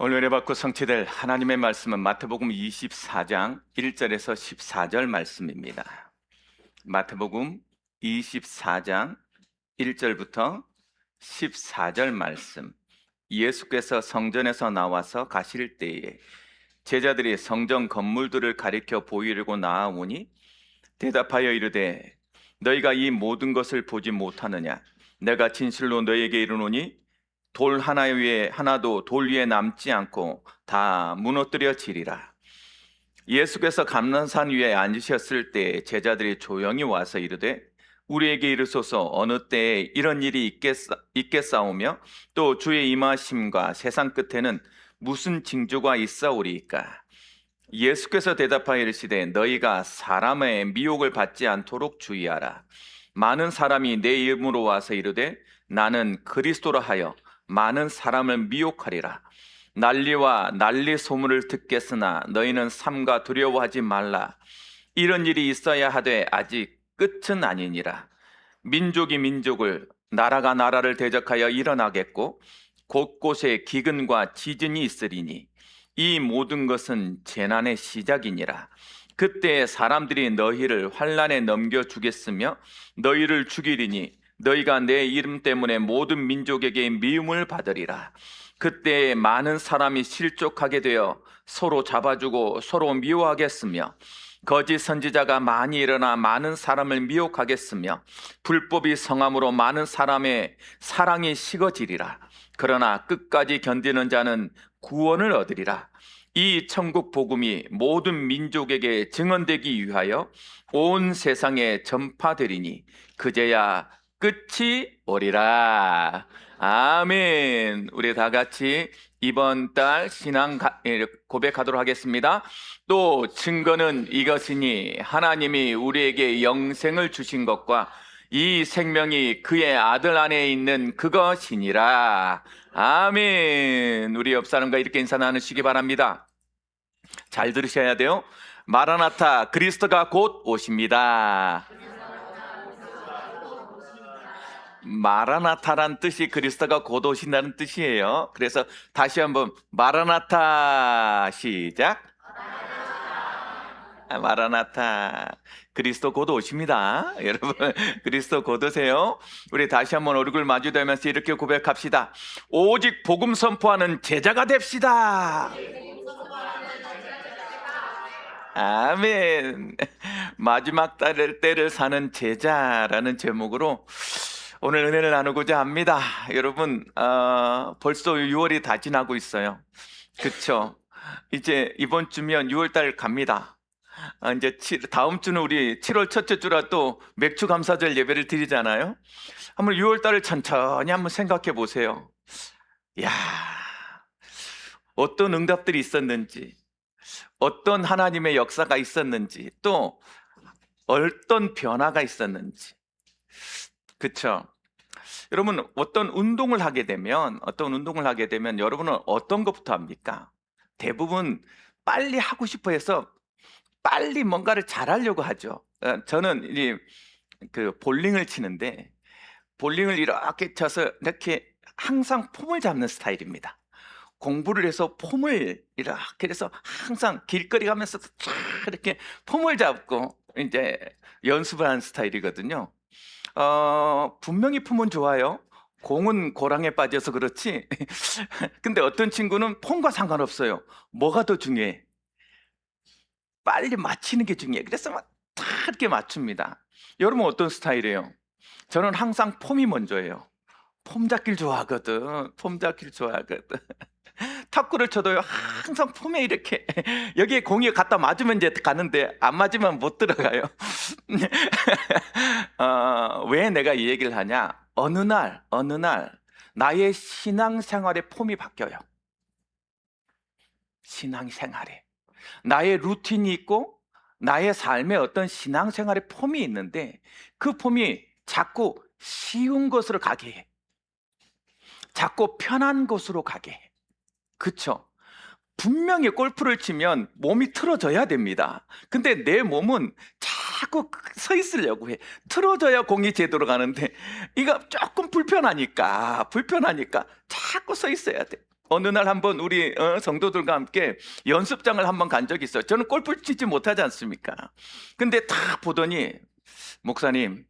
오늘 은혜 받고 성취될 하나님의 말씀은 마태복음 24장 1절에서 14절 말씀입니다. 마태복음 24장 1절부터 14절 말씀. 예수께서 성전에서 나와서 가실 때에 제자들이 성전 건물들을 가리켜 보이려고 나아오니 대답하여 이르되 너희가 이 모든 것을 보지 못하느냐? 내가 진실로 너희에게 이르노니 돌 하나 위에 하나도 돌 위에 남지 않고 다 무너뜨려지리라. 예수께서 감람산 위에 앉으셨을 때 제자들이 조용히 와서 이르되 우리에게 이르소서 어느 때에 이런 일이 있겠사오며 또 주의 임하심과 세상 끝에는 무슨 징조가 있사오리이까? 예수께서 대답하여 이르시되 너희가 사람의 미혹을 받지 않도록 주의하라. 많은 사람이 내 이름으로 와서 이르되 나는 그리스도라 하여 많은 사람을 미혹하리라. 난리와 난리 소문을 듣겠으나 너희는 삼가 두려워하지 말라. 이런 일이 있어야 하되 아직 끝은 아니니라. 민족이 민족을, 나라가 나라를 대적하여 일어나겠고 곳곳에 기근과 지진이 있으리니 이 모든 것은 재난의 시작이니라. 그때 사람들이 너희를 환난에 넘겨주겠으며 너희를 죽이리니 너희가 내 이름 때문에 모든 민족에게 미움을 받으리라. 그때 많은 사람이 실족하게 되어 서로 잡아주고 서로 미워하겠으며 거짓 선지자가 많이 일어나 많은 사람을 미혹하겠으며 불법이 성함으로 많은 사람의 사랑이 식어지리라. 그러나 끝까지 견디는 자는 구원을 얻으리라. 이 천국 복음이 모든 민족에게 증언되기 위하여 온 세상에 전파되리니 그제야 끝이 오리라. 아멘. 우리 다 같이 이번 달 신앙 고백하도록 하겠습니다. 또 증거는 이것이니 하나님이 우리에게 영생을 주신 것과 이 생명이 그의 아들 안에 있는 그것이니라. 아멘. 우리 옆 사람과 이렇게 인사 나누시기 바랍니다. 잘 들으셔야 돼요. 마라나타, 그리스도가 곧 오십니다. 마라나타란 뜻이 그리스도가 곧 오신다는 뜻이에요. 그래서 다시 한번 마라나타 시작. 마라나타, 그리스도 곧 오십니다. 여러분, 그리스도 곧 오세요. 우리 다시 한번 얼굴 마주대면서 이렇게 고백합시다. 오직 복음 선포하는 제자가 됩시다. 아멘. 마지막 때를 사는 제자라는 제목으로 오늘 은혜를 나누고자 합니다. 여러분, 벌써 6월이 다 지나고 있어요. 그렇죠? 이제 이번 주면 6월달 갑니다. 이제 다음 주는 우리 7월 첫째 주라 또 맥주 감사절 예배를 드리잖아요. 한번 6월달을 천천히 한번 생각해 보세요. 야, 어떤 응답들이 있었는지, 어떤 하나님의 역사가 있었는지, 또 어떤 변화가 있었는지. 그렇죠? 여러분, 어떤 운동을 하게 되면 여러분은 어떤 것부터 합니까? 대부분 빨리 하고 싶어 해서 빨리 뭔가를 잘하려고 하죠. 저는 그 볼링을 치는데 볼링을 이렇게 쳐서 이렇게 항상 폼을 잡는 스타일입니다. 공부를 해서 폼을 이렇게 해서 항상 길거리 가면서 쫙 이렇게 폼을 잡고 이제 연습을 하는 스타일이거든요. 분명히 폼은 좋아요. 공은 고랑에 빠져서 그렇지. 근데 어떤 친구는 폼과 상관없어요. 뭐가 더 중요해? 빨리 맞히는 게 중요해. 그래서 막 다 이렇게 맞춥니다. 여러분 어떤 스타일이에요? 저는 항상 폼이 먼저예요. 폼 잡기를 좋아하거든. 탁구를 쳐도요, 항상 폼에 이렇게 여기에 공이 갖다 맞으면 이제 가는데 안 맞으면 못 들어가요. 왜 내가 이 얘기를 하냐? 어느 날 나의 신앙생활의 폼이 바뀌어요. 신앙생활에 나의 루틴이 있고 나의 삶에 어떤 신앙생활의 폼이 있는데 그 폼이 자꾸 쉬운 곳으로 가게 해. 자꾸 편한 곳으로 가게 해. 그쵸? 분명히 골프를 치면 몸이 틀어져야 됩니다. 근데 내 몸은 자꾸 서 있으려고 해. 틀어져야 공이 제대로 가는데 이거 조금 불편하니까 자꾸 서 있어야 돼. 어느 날 한번 우리 성도들과 함께 연습장을 한번 간 적이 있어요. 저는 골프를 치지 못하지 않습니까? 근데 다 보더니 목사님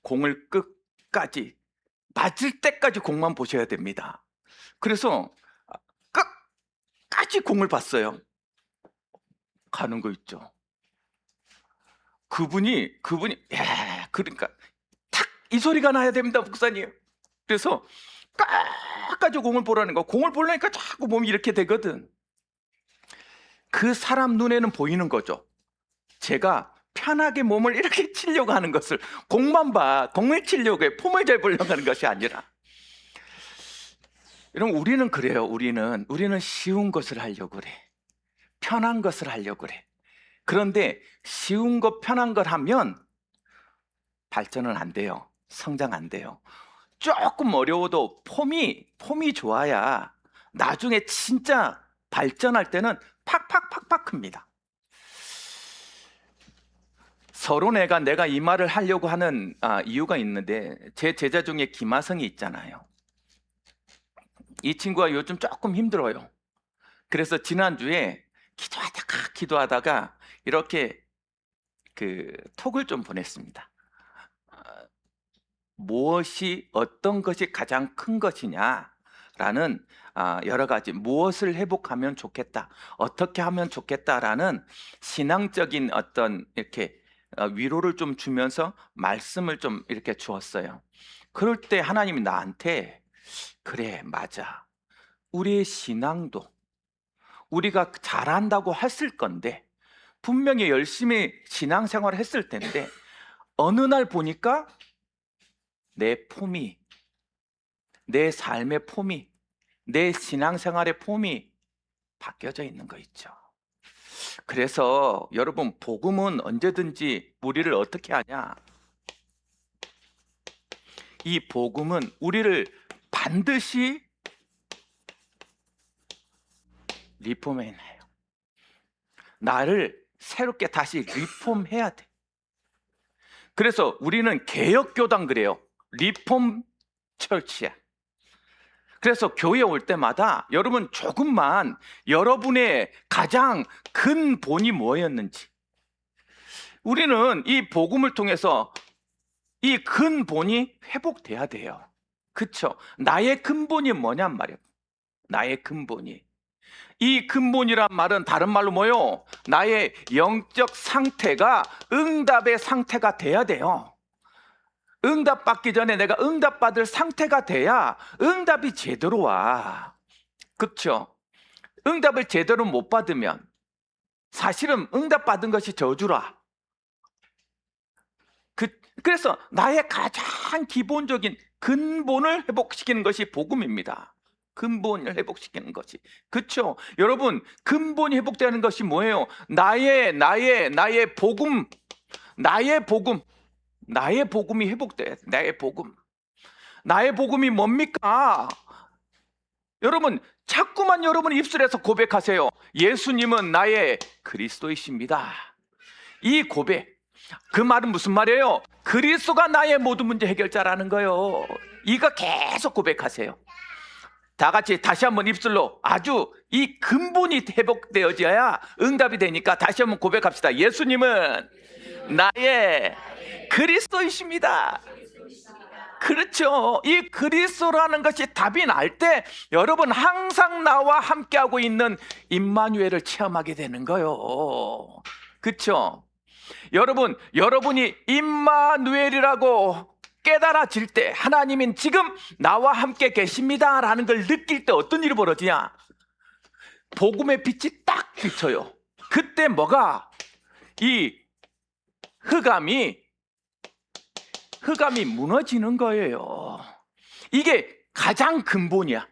공을 끝까지 맞을 때까지 공만 보셔야 됩니다. 그래서 끝까지 공을 봤어요. 가는 거 있죠. 그분이 그러니까 탁 이 소리가 나야 됩니다, 목사님. 그래서 끝까지 공을 보라는 거. 공을 보려니까 자꾸 몸이 이렇게 되거든. 그 사람 눈에는 보이는 거죠. 제가 편하게 몸을 이렇게 치려고 하는 것을, 공만 봐, 공을 치려고 해, 폼을 잘 보려고 하는 것이 아니라. 여러분, 우리는 그래요. 우리는 쉬운 것을 하려고 그래. 편한 것을 하려고 그래. 그런데 쉬운 것, 편한 걸 하면 발전은 안 돼요. 성장 안 돼요. 조금 어려워도 폼이 좋아야 나중에 진짜 발전할 때는 팍팍팍팍 큽니다. 서로 내가 이 말을 하려고 하는 이유가 있는데, 제 제자 중에 김하성이 있잖아요. 이 친구가 요즘 조금 힘들어요. 그래서 지난주에 기도하다가 이렇게 톡을 좀 보냈습니다. 무엇이, 어떤 것이 가장 큰 것이냐라는 여러 가지, 무엇을 회복하면 좋겠다, 어떻게 하면 좋겠다라는 신앙적인 어떤 이렇게 위로를 좀 주면서 말씀을 좀 이렇게 주었어요. 그럴 때 하나님이 나한테, 그래, 맞아, 우리의 신앙도 우리가 잘한다고 했을 건데, 분명히 열심히 신앙생활을 했을 텐데, 어느 날 보니까 내 폼이, 내 삶의 폼이, 내 신앙생활의 폼이 바뀌어져 있는 거 있죠. 그래서 여러분, 복음은 언제든지 우리를 어떻게 하냐? 이 복음은 우리를 반드시 리폼해내요. 나를 새롭게 다시 리폼해야 돼. 그래서 우리는 개혁교단 그래요. 리폼 철치야. 그래서 교회 올 때마다 여러분, 조금만 여러분의 가장 큰 본이 뭐였는지, 우리는 이 복음을 통해서 이 근본이 회복돼야 돼요. 그쵸? 나의 근본이 뭐냔 말이에요. 나의 근본이. 이 근본이란 말은 다른 말로 뭐요? 나의 영적 상태가 응답의 상태가 돼야 돼요. 응답받기 전에 내가 응답받을 상태가 돼야 응답이 제대로 와. 그렇죠? 응답을 제대로 못 받으면 사실은 응답받은 것이 저주라. 그래서 나의 가장 기본적인 근본을 회복시키는 것이 복음입니다. 근본을 회복시키는 것이. 그렇죠? 여러분, 근본이 회복되는 것이 뭐예요? 나의 복음, 나의 복음이 회복돼야 돼. 나의 복음이 뭡니까? 여러분, 자꾸만 여러분 입술에서 고백하세요. 예수님은 나의 그리스도이십니다. 이 고백, 그 말은 무슨 말이에요? 그리스도가 나의 모든 문제 해결자라는 거예요. 이거 계속 고백하세요. 다 같이 다시 한번 입술로 아주 이 근본이 회복되어져야 응답이 되니까 다시 한번 고백합시다. 예수님은 나의 그리스도이십니다. 그렇죠. 이 그리스도라는 것이 답이 날 때 여러분, 항상 나와 함께하고 있는 임마누엘을 체험하게 되는 거예요. 그렇죠? 여러분, 여러분이 임마누엘이라고 깨달아질 때, 하나님은 지금 나와 함께 계십니다라는 걸 느낄 때 어떤 일이 벌어지냐? 복음의 빛이 딱 비쳐요. 그때 뭐가? 이 흑암이 무너지는 거예요. 이게 가장 근본이야.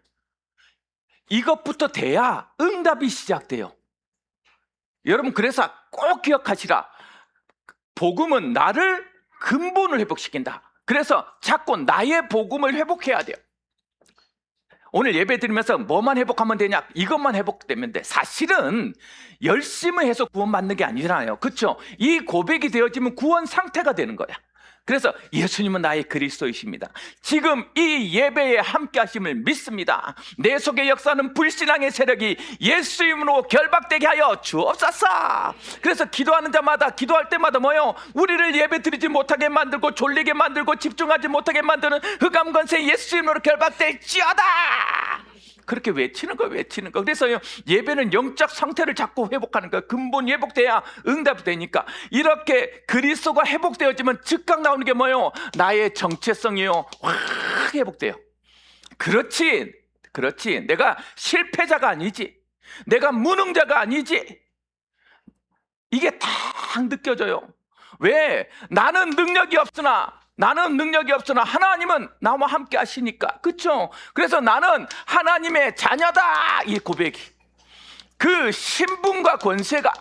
이것부터 돼야 응답이 시작돼요. 여러분, 그래서 꼭 기억하시라. 복음은 나를 근본을 회복시킨다. 그래서 자꾸 나의 복음을 회복해야 돼요. 오늘 예배 드리면서 뭐만 회복하면 되냐? 이것만 회복되면 돼. 사실은 열심히 해서 구원받는 게 아니잖아요. 그렇죠? 이 고백이 되어지면 구원 상태가 되는 거야. 그래서 예수님은 나의 그리스도이십니다. 지금 이 예배에 함께 하심을 믿습니다. 내 속에 역사하는 불신앙의 세력이 예수 이름으로 결박되게 하여 주옵소서. 그래서 기도하는 자마다, 기도할 때마다 뭐요? 우리를 예배 드리지 못하게 만들고 졸리게 만들고 집중하지 못하게 만드는 흑암 권세 예수 이름으로 결박될지어다. 그렇게 외치는 거. 그래서 예배는 영적 상태를 자꾸 회복하는 거예요. 근본이 회복돼야 응답이 되니까. 이렇게 그리스도가 회복되어지면 즉각 나오는 게 뭐예요? 나의 정체성이요, 확 회복돼요. 그렇지. 내가 실패자가 아니지, 내가 무능자가 아니지. 이게 딱 느껴져요. 왜? 나는 능력이 없으나 하나님은 나와 함께 하시니까. 그렇죠? 그래서 나는 하나님의 자녀다, 이 고백이, 그 신분과 권세가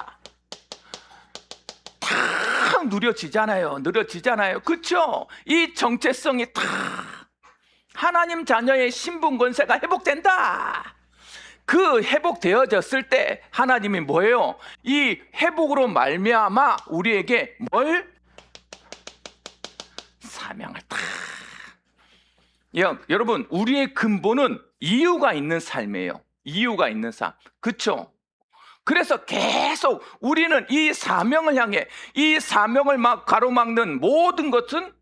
다 누려지잖아요. 그렇죠? 이 정체성이 다 하나님 자녀의 신분 권세가 회복된다. 그 회복되어졌을 때 하나님이 뭐예요? 이 회복으로 말미암아 우리에게 뭘? 사명을 다. 여러분, 우리의 근본은 이유가 있는 삶이에요. 이유가 있는 삶. 그렇죠? 그래서 계속 우리는 이 사명을 향해, 이 사명을 막 가로막는 모든 것은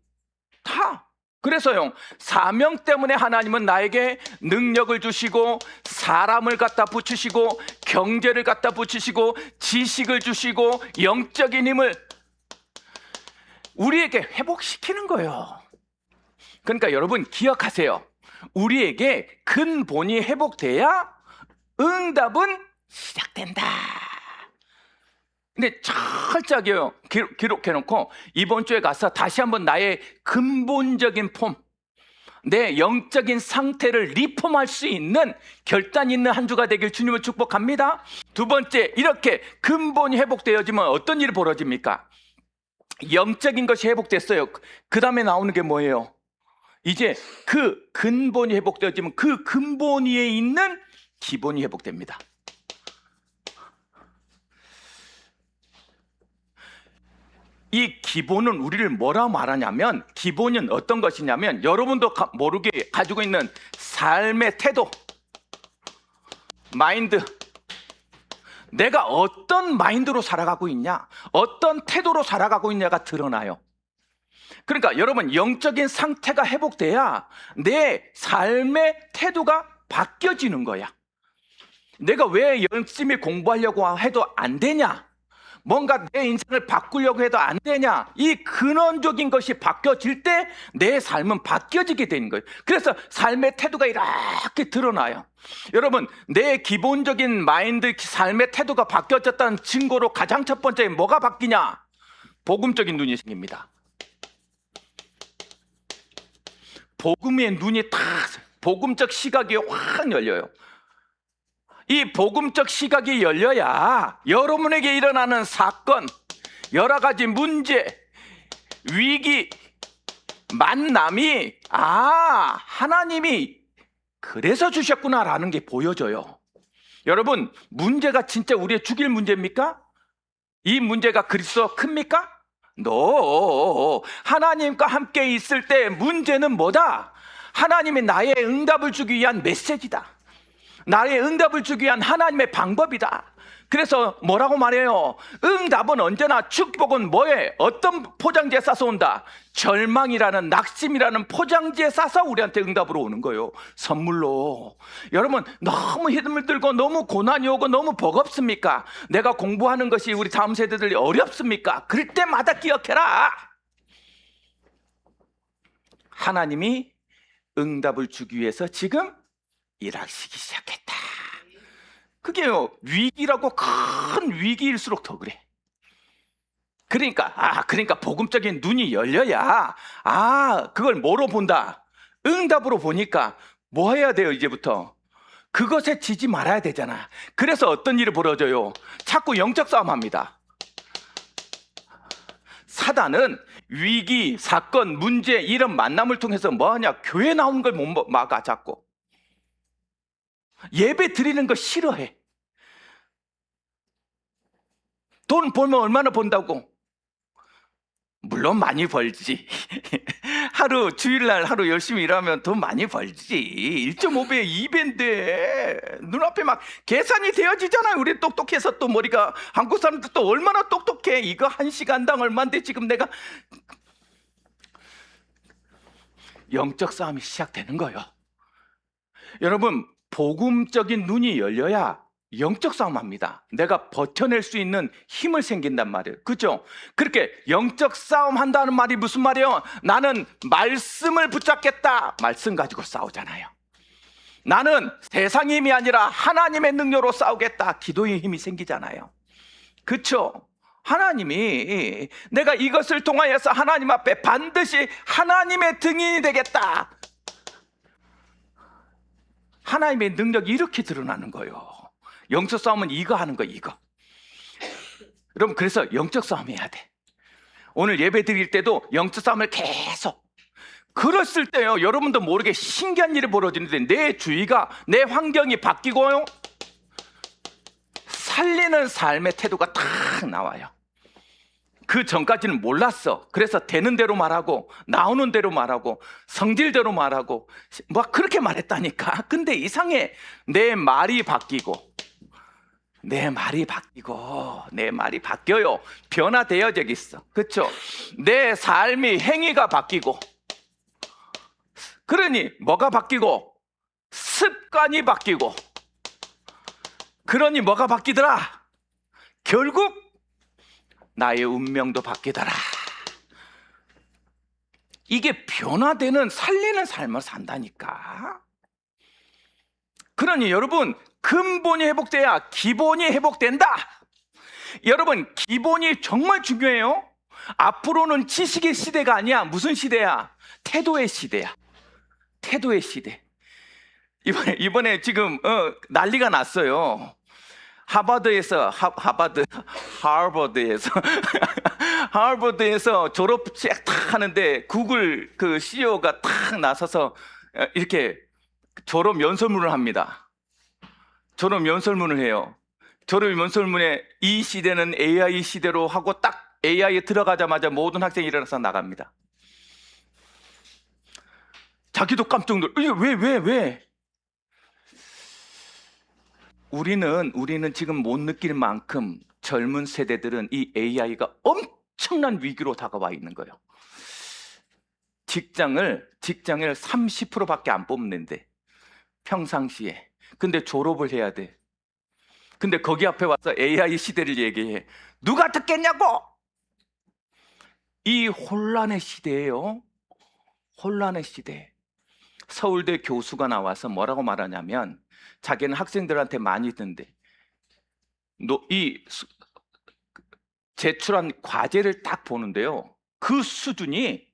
다, 그래서요, 사명 때문에 하나님은 나에게 능력을 주시고 사람을 갖다 붙이시고 경제를 갖다 붙이시고 지식을 주시고 영적인 힘을 우리에게 회복시키는 거예요. 그러니까 여러분 기억하세요. 우리에게 근본이 회복돼야 응답은 시작된다. 근데 철저하게 기록해놓고 이번 주에 가서 다시 한번 나의 근본적인 폼, 내 영적인 상태를 리폼할 수 있는 결단 있는 한 주가 되길 주님을 축복합니다. 두 번째, 이렇게 근본이 회복되어지면 어떤 일이 벌어집니까? 영적인 것이 회복됐어요. 그 다음에 나오는 게 뭐예요? 이제 그 근본이 회복되어지면 그 근본 위에 있는 기본이 회복됩니다. 이 기본은 우리를 뭐라 말하냐면, 기본은 어떤 것이냐면 여러분도 모르게 가지고 있는 삶의 태도, 마인드, 내가 어떤 마인드로 살아가고 있냐, 어떤 태도로 살아가고 있냐가 드러나요. 그러니까 여러분, 영적인 상태가 회복돼야 내 삶의 태도가 바뀌어지는 거야. 내가 왜 열심히 공부하려고 해도 안 되냐, 뭔가 내 인생을 바꾸려고 해도 안 되냐, 이 근원적인 것이 바뀌어질 때 내 삶은 바뀌어지게 되는 거예요. 그래서 삶의 태도가 이렇게 드러나요. 여러분, 내 기본적인 마인드, 삶의 태도가 바뀌어졌다는 증거로 가장 첫 번째 뭐가 바뀌냐? 복음적인 눈이 생깁니다. 복음의 눈이 탁, 복음적 시각이 확 열려요. 이 복음적 시각이 열려야 여러분에게 일어나는 사건, 여러 가지 문제, 위기, 만남이 하나님이 그래서 주셨구나라는 게 보여져요. 여러분, 문제가 진짜 우리의 죽일 문제입니까? 이 문제가 그리스도 큽니까? No. 하나님과 함께 있을 때 문제는 뭐다? 하나님이 나의 응답을 주기 위한 메시지다. 나의 응답을 주기 위한 하나님의 방법이다. 그래서 뭐라고 말해요? 응답은 언제나, 축복은 뭐에? 어떤 포장지에 싸서 온다? 절망이라는, 낙심이라는 포장지에 싸서 우리한테 응답으로 오는 거예요. 선물로. 여러분, 너무 힘들고 너무 고난이 오고 너무 버겁습니까? 내가 공부하는 것이 우리 다음 세대들이 어렵습니까? 그럴 때마다 기억해라. 하나님이 응답을 주기 위해서 지금 일하시기 시작했다. 그게요, 위기라고, 큰 위기일수록 더 그래. 그러니까 복음적인 눈이 열려야, 그걸 뭐로 본다? 응답으로 보니까 뭐 해야 돼요? 이제부터 그것에 지지 말아야 되잖아. 그래서 어떤 일이 벌어져요? 자꾸 영적 싸움합니다. 사단은 위기, 사건, 문제, 이런 만남을 통해서 뭐하냐? 교회 나오는 걸 못 막아. 자꾸 예배 드리는 거 싫어해. 돈 벌면 얼마나 번다고? 물론 많이 벌지. 주일날 하루 열심히 일하면 돈 많이 벌지. 1.5배, 2배인데 눈앞에 막 계산이 되어지잖아요. 우리 똑똑해서 또 머리가, 한국 사람들 또 얼마나 똑똑해. 이거 1시간당 얼마인데 지금 내가. 영적 싸움이 시작되는 거예요. 여러분, 복음적인 눈이 열려야 영적 싸움합니다. 내가 버텨낼 수 있는 힘을 생긴단 말이에요. 그죠? 그렇게 영적 싸움 한다는 말이 무슨 말이에요? 나는 말씀을 붙잡겠다. 말씀 가지고 싸우잖아요. 나는 세상의 힘이 아니라 하나님의 능력으로 싸우겠다. 기도의 힘이 생기잖아요. 그렇죠? 하나님이 내가 이것을 통하여서 하나님 앞에 반드시 하나님의 증인이 되겠다. 하나님의 능력이 이렇게 드러나는 거예요. 영적 싸움은 이거 하는 거예요. 이거. 여러분, 그래서 영적 싸움 해야 돼. 오늘 예배 드릴 때도 영적 싸움을 계속. 그랬을 때요, 여러분도 모르게 신기한 일이 벌어지는데 내 주위가, 내 환경이 바뀌고요, 살리는 삶의 태도가 딱 나와요. 그 전까지는 몰랐어. 그래서 되는 대로 말하고 나오는 대로 말하고 성질대로 말하고 막 그렇게 말했다니까. 근데 이상해. 내 말이 바뀌고 내 말이 바뀌어요. 변화되어져 있어. 그렇죠? 내 삶이, 행위가 바뀌고, 그러니 뭐가 바뀌고? 습관이 바뀌고, 그러니 뭐가 바뀌더라? 결국 나의 운명도 바뀌더라. 이게 변화되는, 살리는 삶을 산다니까. 그러니 여러분, 근본이 회복돼야 기본이 회복된다. 여러분, 기본이 정말 중요해요. 앞으로는 지식의 시대가 아니야. 무슨 시대야? 태도의 시대야. 태도의 시대. 이번에 지금 난리가 났어요. 하버드에서 하버드에서 졸업식 딱 하는데 구글 그 CEO가 딱 나서서 이렇게 졸업 연설문을 합니다. 졸업 연설문을 해요. 졸업 연설문에 이 시대는 AI 시대로 하고 딱 AI에 들어가자마자 모든 학생이 일어나서 나갑니다. 자기도 깜짝 놀라. 왜? 우리는 지금 못 느낄 만큼 젊은 세대들은 이 AI가 엄청난 위기로 다가와 있는 거예요. 직장을 30%밖에 안 뽑는데, 평상시에. 근데 졸업을 해야 돼. 근데 거기 앞에 와서 AI 시대를 얘기해. 누가 듣겠냐고! 이 혼란의 시대예요. 혼란의 시대. 서울대 교수가 나와서 뭐라고 말하냐면, 자기는 학생들한테 많이 듣는데, 제출한 과제를 딱 보는데요, 그 수준이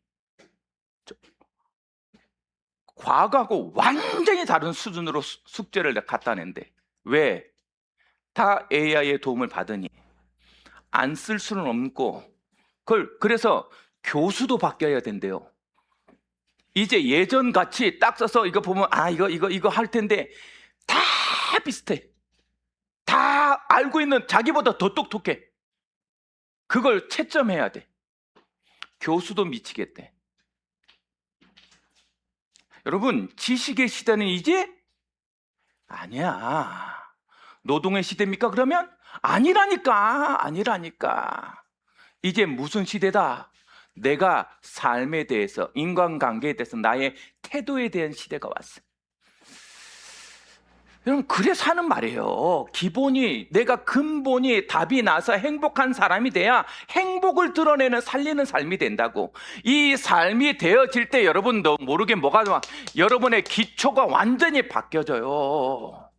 과거하고 완전히 다른 수준으로 숙제를 갖다 낸대. 왜? 다 AI의 도움을 받으니 안 쓸 수는 없고, 그래서 교수도 바뀌어야 된대요. 이제 예전 같이 딱 써서 이거 보면 이거 할 텐데 다 비슷해. 다 알고 있는, 자기보다 더 똑똑해. 그걸 채점해야 돼. 교수도 미치겠대. 여러분, 지식의 시대는 이제 아니야. 노동의 시대입니까? 그러면 아니라니까. 이제 무슨 시대다? 내가 삶에 대해서, 인간관계에 대해서, 나의 태도에 대한 시대가 왔어. 여러분, 그래 사는 말이에요. 내가 근본이 답이 나서 행복한 사람이 돼야 행복을 드러내는, 살리는 삶이 된다고. 이 삶이 되어질 때 여러분도 모르게 뭐가 막 여러분의 기초가 완전히 바뀌어져요.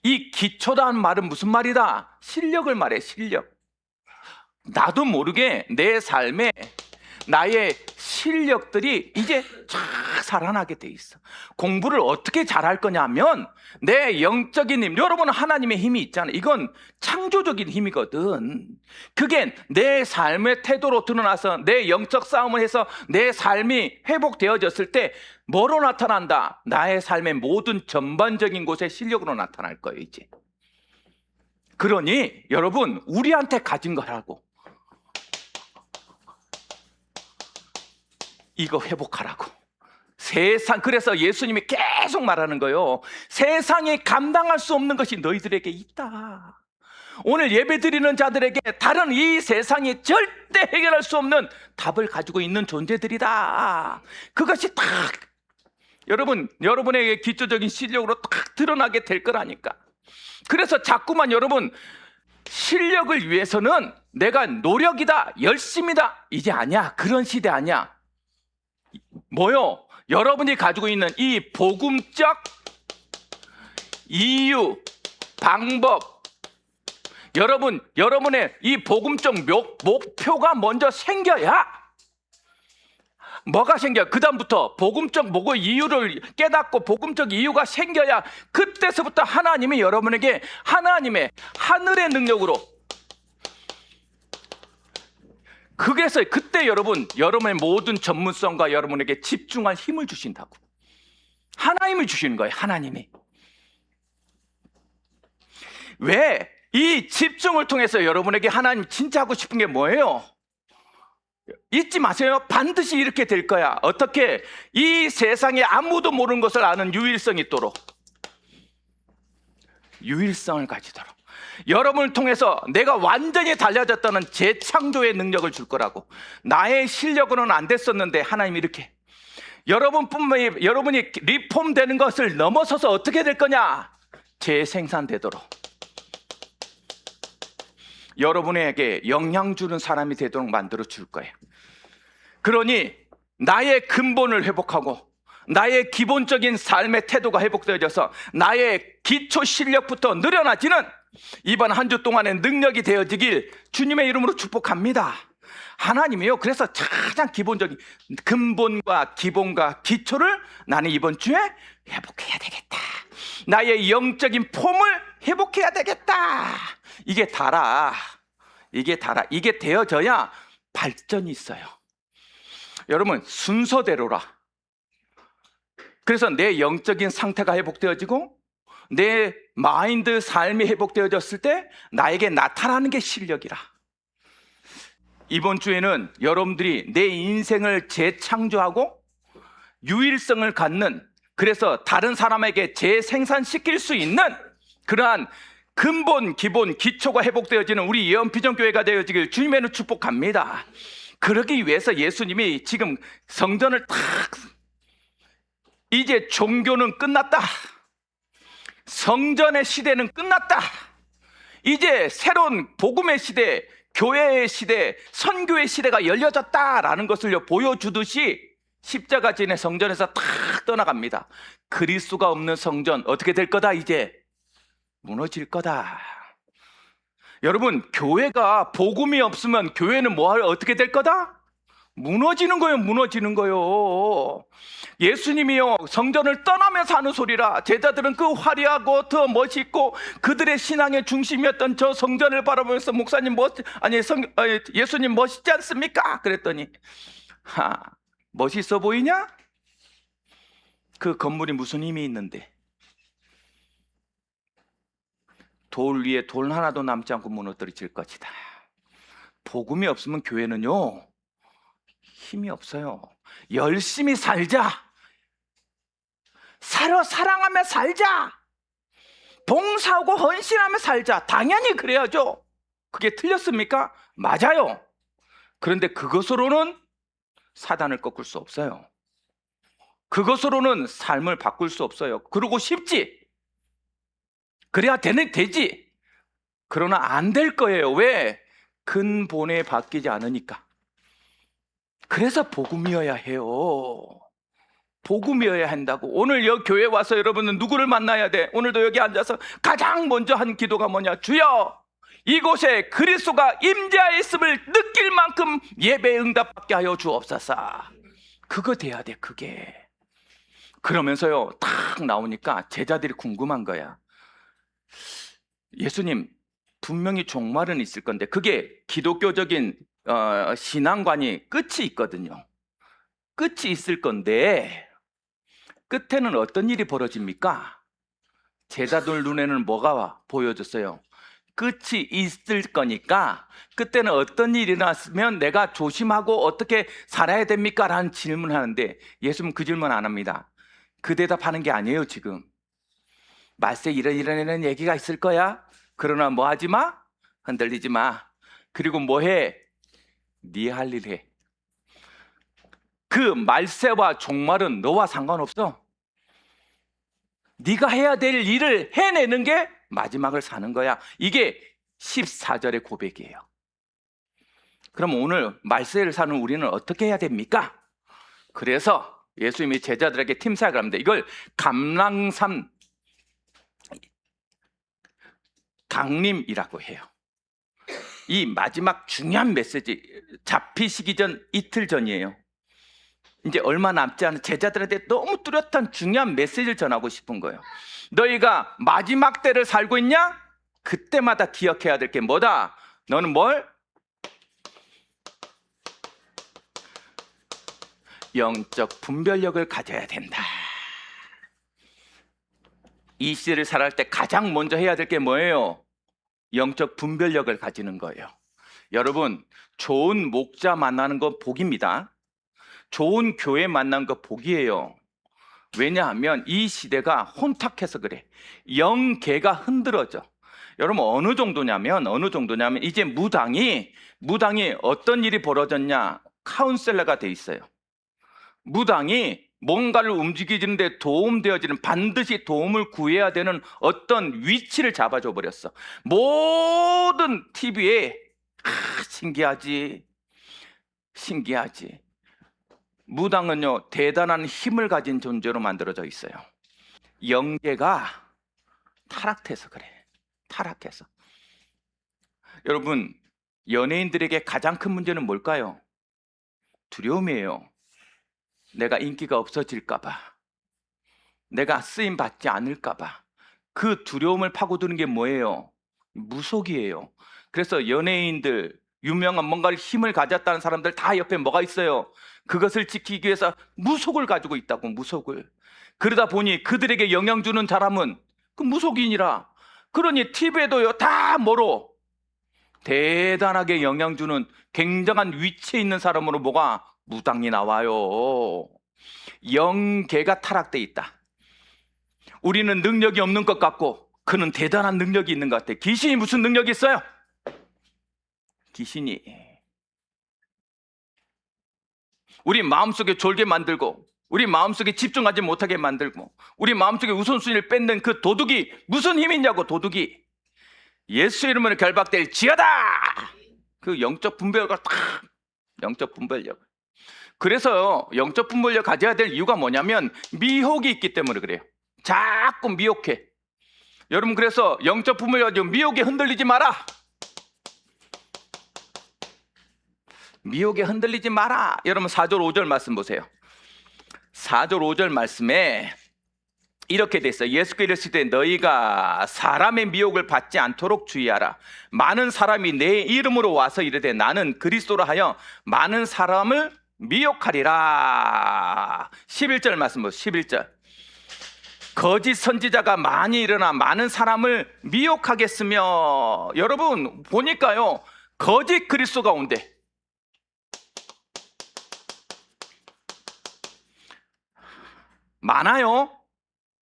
이 기초라는 말은 무슨 말이다? 실력을 말해, 실력. 나도 모르게 내 삶에 나의 실력들이 이제 쫙 살아나게 돼 있어. 공부를 어떻게 잘할 거냐면, 내 영적인 힘, 여러분은 하나님의 힘이 있잖아요. 이건 창조적인 힘이거든. 그게 내 삶의 태도로 드러나서 내 영적 싸움을 해서 내 삶이 회복되어졌을 때 뭐로 나타난다? 나의 삶의 모든 전반적인 곳에 실력으로 나타날 거예요, 이제. 그러니 여러분, 우리한테 가진 거라고. 이거 회복하라고. 그래서 예수님이 계속 말하는 거예요. 세상이 감당할 수 없는 것이 너희들에게 있다. 오늘 예배 드리는 자들에게 다른 이 세상이 절대 해결할 수 없는 답을 가지고 있는 존재들이다. 그것이 딱 여러분의 기초적인 실력으로 딱 드러나게 될 거라니까. 그래서 자꾸만 여러분, 실력을 위해서는 내가 노력이다, 열심이다, 이제 아니야. 그런 시대 아니야. 뭐요? 여러분이 가지고 있는 이 복음적 이유, 방법, 여러분의 이 복음적 목표가 먼저 생겨야, 뭐가 생겨? 그 다음부터 복음적 이유를 깨닫고 복음적 이유가 생겨야 그때서부터 하나님이 여러분에게 하나님의 하늘의 능력으로, 그래서 그때 여러분의 모든 전문성과 여러분에게 집중할 힘을 주신다고. 하나님이 주시는 거예요. 하나님이. 왜? 이 집중을 통해서 여러분에게 하나님 진짜 하고 싶은 게 뭐예요? 잊지 마세요. 반드시 이렇게 될 거야. 어떻게? 이 세상에 아무도 모르는 것을 아는 유일성이 있도록, 유일성을 가지도록, 여러분을 통해서 내가 완전히 달라졌다는 재창조의 능력을 줄 거라고. 나의 실력으로는 안 됐었는데 하나님이 이렇게, 여러분이 리폼되는 것을 넘어서서 어떻게 될 거냐? 재생산되도록, 여러분에게 영향 주는 사람이 되도록 만들어 줄 거예요. 그러니 나의 근본을 회복하고 나의 기본적인 삶의 태도가 회복되어져서 나의 기초 실력부터 늘어나지는 이번 한 주 동안의 능력이 되어지길 주님의 이름으로 축복합니다. 하나님이요, 그래서 가장 기본적인 근본과 기본과 기초를 나는 이번 주에 회복해야 되겠다. 나의 영적인 폼을 회복해야 되겠다. 이게 다라. 이게 되어져야 발전이 있어요. 여러분, 순서대로라. 그래서 내 영적인 상태가 회복되어지고 내 마인드, 삶이 회복되어졌을 때 나에게 나타나는 게 실력이라. 이번 주에는 여러분들이 내 인생을 재창조하고 유일성을 갖는, 그래서 다른 사람에게 재생산시킬 수 있는 그러한 근본, 기본, 기초가 회복되어지는 우리 예언비전교회가 되어지길 주님의 축복합니다. 그러기 위해서 예수님이 지금 성전을 이제 종교는 끝났다. 성전의 시대는 끝났다. 이제 새로운 복음의 시대, 교회의 시대, 선교의 시대가 열려졌다라는 것을 보여주듯이 십자가 진의 성전에서 탁 떠나갑니다. 그리스도가 없는 성전 어떻게 될 거다? 이제 무너질 거다. 여러분, 교회가 복음이 없으면 교회는 어떻게 될 거다? 무너지는 거예요. 무너지는 거예요. 예수님이요, 성전을 떠나면서 하는 소리라. 제자들은 그 화려하고 더 멋있고 그들의 신앙의 중심이었던 저 성전을 바라보면서 목사님 예수님 멋있지 않습니까? 그랬더니 멋있어 보이냐? 그 건물이 무슨 힘이 있는데? 돌 위에 돌 하나도 남지 않고 무너뜨려질 것이다. 복음이 없으면 교회는요, 힘이 없어요. 열심히 살자. 사랑하며 살자. 봉사하고 헌신하며 살자. 당연히 그래야죠. 그게 틀렸습니까? 맞아요. 그런데 그것으로는 사단을 꺾을 수 없어요. 그것으로는 삶을 바꿀 수 없어요. 그러고 싶지. 그래야 되지. 그러나 안 될 거예요. 왜? 근본에 바뀌지 않으니까. 그래서 복음이어야 해요. 복음이어야 한다고. 오늘 여기 교회 와서 여러분은 누구를 만나야 돼? 오늘도 여기 앉아서 가장 먼저 한 기도가 뭐냐? 주여, 이곳에 그리스도가 임재하였음을 느낄 만큼 예배 응답받게 하여 주옵소서. 그거 돼야 돼. 그게. 그러면서요, 딱 나오니까 제자들이 궁금한 거야. 예수님, 분명히 종말은 있을 건데 그게 기독교적인 신앙관이 끝이 있거든요. 끝이 있을 건데 끝에는 어떤 일이 벌어집니까? 제자들 눈에는 뭐가 보여졌어요? 끝이 있을 거니까 그때는 어떤 일이 일어났으면 내가 조심하고 어떻게 살아야 됩니까? 라는 질문을 하는데 예수님은 그 질문 안 합니다. 그 대답하는 게 아니에요. 지금 말세 이런 얘기가 있을 거야. 그러나 뭐 하지 마? 흔들리지 마. 그리고 뭐 해? 네 할 일 해. 그 말세와 종말은 너와 상관없어. 네가 해야 될 일을 해내는 게 마지막을 사는 거야. 이게 14절의 고백이에요. 그럼 오늘 말세를 사는 우리는 어떻게 해야 됩니까? 그래서 예수님이 제자들에게 팀사역을 합니다. 이걸 감람산 강림이라고 해요. 이 마지막 중요한 메시지, 잡히시기 전 이틀 전이에요. 이제 얼마 남지 않은 제자들한테 너무 뚜렷한 중요한 메시지를 전하고 싶은 거예요. 너희가 마지막 때를 살고 있냐? 그때마다 기억해야 될 게 뭐다? 너는 뭘? 영적 분별력을 가져야 된다. 이 시대를 살아갈 때 가장 먼저 해야 될 게 뭐예요? 영적 분별력을 가지는 거예요. 여러분, 좋은 목자 만나는 건 복입니다. 좋은 교회 만난 거 복이에요. 왜냐하면 이 시대가 혼탁해서 그래. 영계가 흔들어져. 여러분 어느 정도냐면 이제 무당이 어떤 일이 벌어졌냐? 카운셀러가 돼 있어요. 무당이 뭔가를 움직이는데 도움되어지는, 반드시 도움을 구해야 되는 어떤 위치를 잡아줘 버렸어. 모든 TV에 신기하지. 무당은요 대단한 힘을 가진 존재로 만들어져 있어요. 영계가 타락해서 그래. 타락해서. 여러분, 연예인들에게 가장 큰 문제는 뭘까요? 두려움이에요. 내가 인기가 없어질까봐, 내가 쓰임 받지 않을까봐. 그 두려움을 파고드는 게 뭐예요? 무속이에요. 그래서 연예인들, 유명한 뭔가를 힘을 가졌다는 사람들 다 옆에 뭐가 있어요? 그것을 지키기 위해서 무속을 가지고 있다고. 무속을. 그러다 보니 그들에게 영향 주는 사람은 그 무속인이라. 그러니 TV에도요 다 뭐로? 대단하게 영향 주는 굉장한 위치에 있는 사람으로 뭐가? 무당이 나와요. 영계가 타락돼 있다. 우리는 능력이 없는 것 같고 그는 대단한 능력이 있는 것 같아. 귀신이 무슨 능력이 있어요? 귀신이 우리 마음속에 졸게 만들고, 우리 마음속에 집중하지 못하게 만들고, 우리 마음속에 우선순위를 뺏는 그 도둑이 무슨 힘이 있냐고. 도둑이 예수 이름으로 결박될 지어다. 그 영적 분별력을 딱, 영적 분별력. 그래서 영적 분별력 가져야 될 이유가 뭐냐면 미혹이 있기 때문에 그래요. 자꾸 미혹해. 여러분, 그래서 영적 분별력 가지고 미혹에 흔들리지 마라. 미혹에 흔들리지 마라. 여러분 4절 5절 말씀 보세요. 4절 5절 말씀에 이렇게 돼 있어요. 예수께서 이르시되 너희가 사람의 미혹을 받지 않도록 주의하라. 많은 사람이 내 이름으로 와서 이르되 나는 그리스도라 하여 많은 사람을 미혹하리라. 11절 말씀 보세요. 11절. 거짓 선지자가 많이 일어나 많은 사람을 미혹하겠으며. 여러분 보니까요 거짓 그리스도가 온대. 많아요.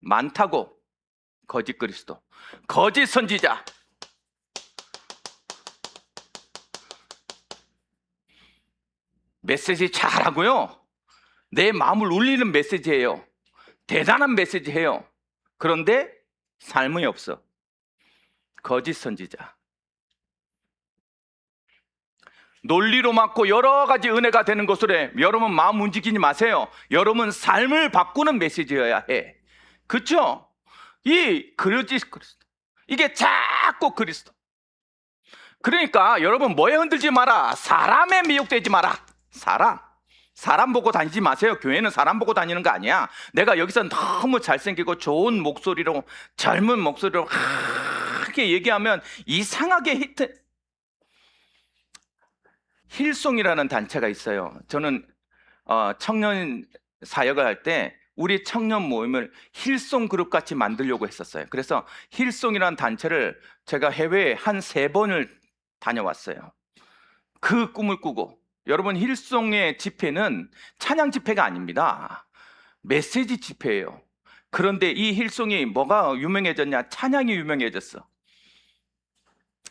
많다고. 거짓 그리스도, 거짓 선지자. 메시지 잘하고요, 내 마음을 울리는 메시지예요. 대단한 메시지예요. 그런데 삶이 없어. 거짓 선지자. 논리로 맞고 여러 가지 은혜가 되는 것으로 해. 여러분 마음 움직이지 마세요. 여러분 삶을 바꾸는 메시지여야 해. 그렇죠? 이 거짓 그리스도, 이게 자꾸 그리스도. 그러니까 여러분 뭐에 흔들지 마라. 사람에 미혹되지 마라. 사람 보고 다니지 마세요. 교회는 사람 보고 다니는 거 아니야. 내가 여기서 너무 잘생기고 좋은 목소리로, 젊은 목소리로 크게 얘기하면 이상하게 히트. 힐송이라는 단체가 있어요. 저는 청년 사역을 할 때 우리 청년 모임을 힐송 그룹 같이 만들려고 했었어요. 그래서 힐송이라는 단체를 제가 해외에 한 3번을 다녀왔어요. 그 꿈을 꾸고. 여러분, 힐송의 집회는 찬양 집회가 아닙니다. 메시지 집회예요. 그런데 이 힐송이 뭐가 유명해졌냐? 찬양이 유명해졌어.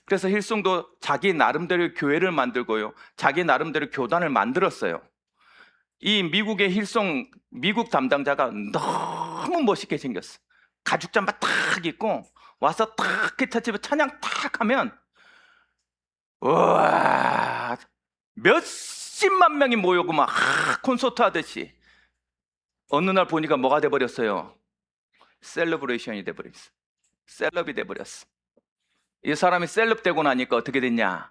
그래서 힐송도 자기 나름대로 교회를 만들고요, 자기 나름대로 교단을 만들었어요. 이 미국의 힐송 미국 담당자가 너무 멋있게 생겼어. 가죽 잠바 탁 입고 와서 탁 기타 치고 찬양 탁 하면 와, 몇십만 명이 모여고 막 콘서트 하듯이. 어느 날 보니까 뭐가 돼버렸어요? 셀러브레이션이 돼버렸어. 셀럽이 돼버렸어. 이 사람이 셀럽 되고 나니까 어떻게 됐냐?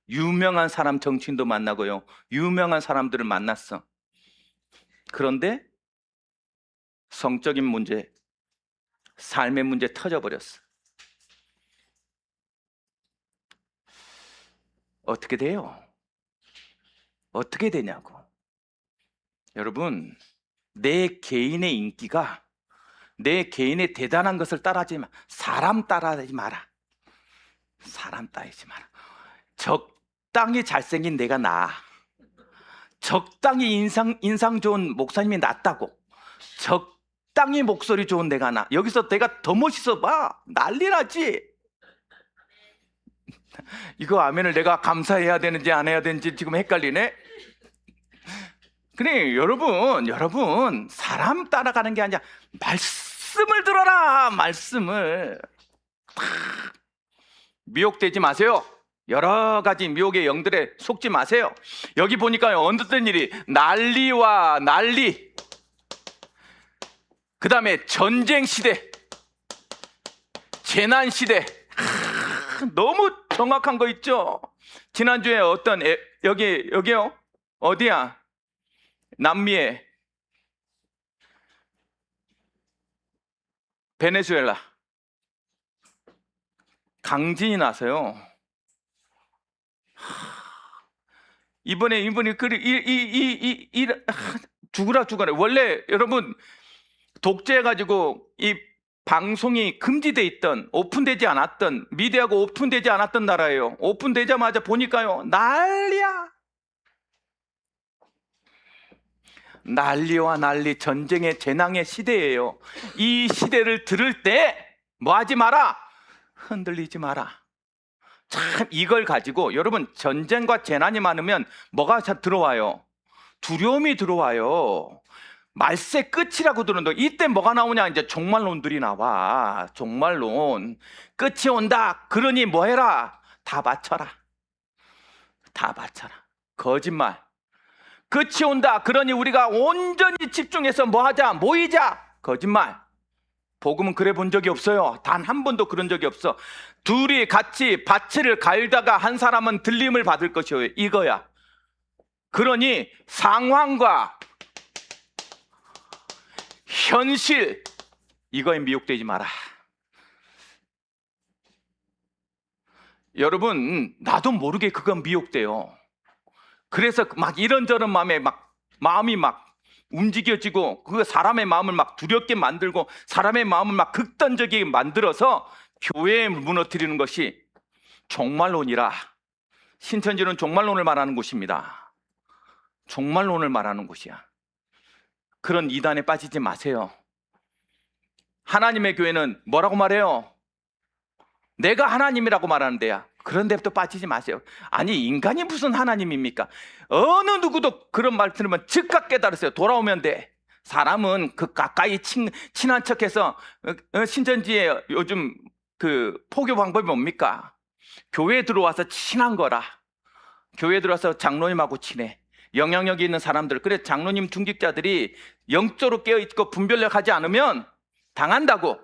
유명한 사람 정치인도 만나고요, 유명한 사람들을 만났어. 그런데 성적인 문제, 삶의 문제 터져버렸어. 어떻게 돼요? 어떻게 되냐고. 여러분, 내 개인의 인기가 내 개인의 대단한 것을 따라하지 마. 사람 따라하지 마라. 사람 따르지 마라. 적당히 잘생긴 내가 나아. 적당히 인상 좋은 목사님이 낫다고. 적당히 목소리 좋은 내가 나. 여기서 내가 더 멋있어 봐. 난리 나지. 이거 아멘을 내가 감사해야 되는지 안 해야 되는지 지금 헷갈리네. 그래, 여러분 사람 따라가는 게 아니라 말씀을 들어라. 말씀을. 미혹되지 마세요. 여러 가지 미혹의 영들에 속지 마세요. 여기 보니까 어떤 일이 난리와 난리, 그 다음에 전쟁 시대, 재난 시대. 너무 정확한 거 있죠. 지난주에 어떤 여기요, 어디야, 남미에 베네수엘라 강진이 나서요. 이번이 죽으라. 원래 여러분, 독재해가지고 이 방송이 금지돼 있던, 오픈되지 않았던, 미디어하고 오픈되지 않았던 나라예요. 오픈되자마자 보니까요, 난리와 난리, 전쟁의 재난의 시대예요. 이 시대를 들을 때 뭐 하지 마라? 흔들리지 마라. 참, 이걸 가지고 여러분, 전쟁과 재난이 많으면 뭐가 들어와요? 두려움이 들어와요. 말세 끝이라고 들은다. 이때 뭐가 나오냐? 이제 종말론들이 나와. 종말론. 끝이 온다. 그러니 뭐 해라? 다 바쳐라. 다 바쳐라. 거짓말. 끝이 온다. 그러니 우리가 온전히 집중해서 뭐 하자? 모이자. 거짓말. 복음은 그래 본 적이 없어요. 단 한 번도 그런 적이 없어. 둘이 같이 밭을 갈다가 한 사람은 들림을 받을 것이요, 이거야. 그러니 상황과 현실, 이거에 미혹되지 마라. 여러분, 나도 모르게 그건 미혹돼요. 그래서 막 이런저런 마음이 막 움직여지고, 그 사람의 마음을 막 두렵게 만들고, 사람의 마음을 막 극단적이게 만들어서 교회에 무너뜨리는 것이 종말론이라. 신천지는 종말론을 말하는 곳입니다. 종말론을 말하는 곳이야. 그런 이단에 빠지지 마세요. 하나님의 교회는 뭐라고 말해요? 내가 하나님이라고 말하는 데야. 그런 데부터 빠지지 마세요. 아니, 인간이 무슨 하나님입니까? 어느 누구도 그런 말 들으면 즉각 깨달으세요. 돌아오면 돼. 사람은 그 가까이 친한 척해서 신천지에 요즘 그 포교 방법이 뭡니까? 교회에 들어와서 친한 거라. 교회에 들어와서 장로님하고 친해. 영향력이 있는 사람들. 그래, 장로님 중직자들이 영적으로 깨어있고 분별력하지 않으면 당한다고.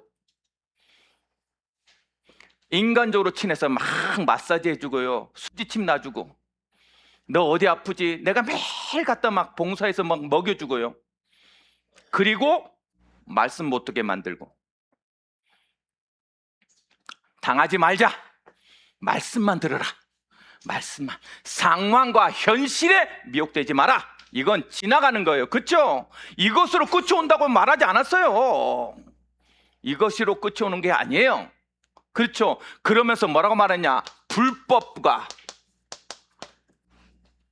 인간적으로 친해서 막 마사지 해주고요, 수지침 놔주고, 너 어디 아프지? 내가 매일 갖다 막 봉사해서 막 먹여주고요. 그리고 말씀 못 듣게 만들고. 당하지 말자. 말씀만 들어라. 말씀만. 상황과 현실에 미혹되지 마라. 이건 지나가는 거예요. 그렇죠? 이것으로 끝이 온다고 말하지 않았어요. 이것으로 끝이 오는 게 아니에요. 그렇죠? 그러면서 뭐라고 말했냐? 불법과,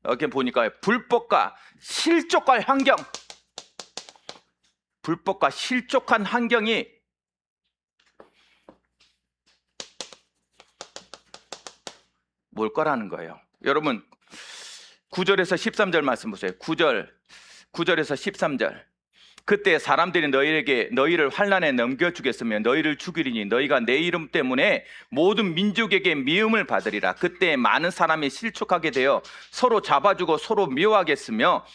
여기 보니까 불법과 실족할 환경, 불법과 실족한 환경이 뭘 거라는 거예요. 여러분 9절에서 13절 말씀 보세요. 9절에서 13절. 그때 사람들이 너희를 환난에 넘겨주겠으며 너희를 죽이리니 너희가 내 이름 때문에 모든 민족에게 미움을 받으리라. 그때 많은 사람이 실족하게 되어 서로 잡아주고 서로 미워하겠으며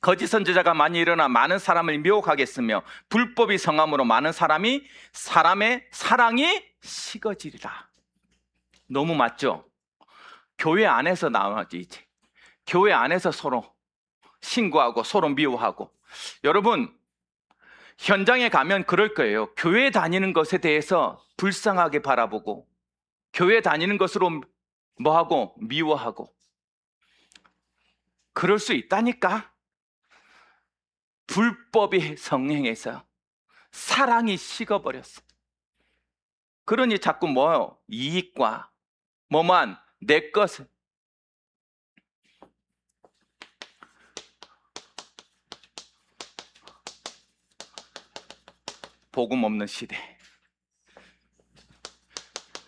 거짓 선지자가 많이 일어나 많은 사람을 미혹하겠으며 불법이 성함으로 많은 사람의 사랑이 식어지리라. 너무 맞죠? 교회 안에서 나오지 이제. 교회 안에서 서로 신고하고 서로 미워하고. 여러분 현장에 가면 그럴 거예요. 교회 다니는 것에 대해서 불쌍하게 바라보고 교회 다니는 것으로 뭐하고 미워하고. 그럴 수 있다니까. 불법이 성행해서 사랑이 식어버렸어. 그러니 자꾸 이익과 뭐만 내 것을 복음 없는 시대,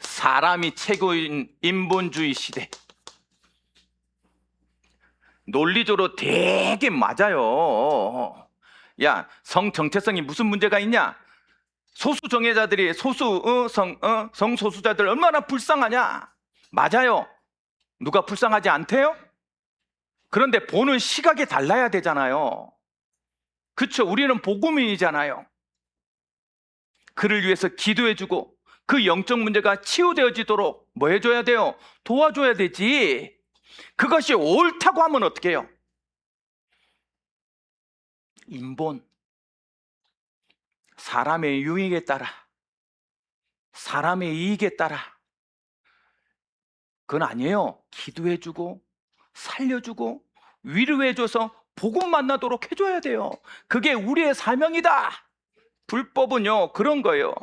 사람이 최고인 인본주의 시대. 논리적으로 되게 맞아요. 야, 성 정체성이 무슨 문제가 있냐? 소수 정예자들이 성소수자들 얼마나 불쌍하냐? 맞아요. 누가 불쌍하지 않대요? 그런데 보는 시각이 달라야 되잖아요. 그렇죠? 우리는 복음인이잖아요. 그를 위해서 기도해주고 그 영적 문제가 치유되어지도록 뭐 해줘야 돼요? 도와줘야 되지. 그것이 옳다고 하면 어떻게 해요? 인본, 사람의 유익에 따라, 사람의 이익에 따라. 그건 아니에요. 기도해주고 살려주고 위로해줘서 복음 만나도록 해줘야 돼요. 그게 우리의 사명이다. 불법은요 그런 거예요.